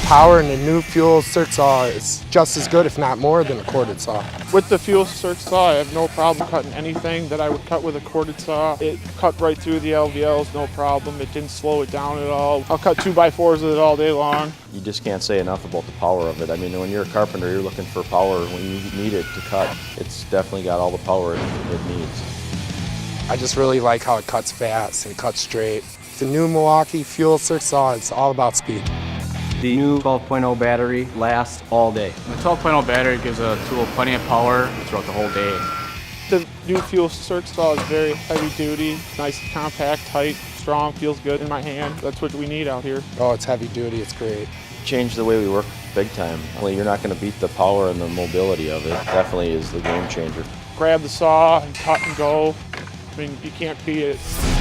power and the new fuel circ saw is just as good, if not more, than a corded saw. With the fuel circ saw, I have no problem cutting anything that I would cut with a corded saw. It cut right through the LVLs, no problem. It didn't slow it down at all. I'll cut 2x4s with it all day long. You just can't say enough about the power of it. I mean, when you're a carpenter, you're looking for power when you need it to cut. It's definitely got all the power it needs. I just really like how it cuts fast and cuts straight. The new Milwaukee fuel circ saw is all about speed. The new 12.0 battery lasts all day. The 12.0 battery gives a tool plenty of power throughout the whole day. The new fuel circ saw is very heavy duty, nice, compact, tight, strong, feels good in my hand. That's what we need out here. Oh, it's heavy duty, it's great. Changed the way we work big time. Well, you're not going to beat the power and the mobility of it. Definitely is the game changer. Grab the saw and cut and go. I mean, you can't beat it.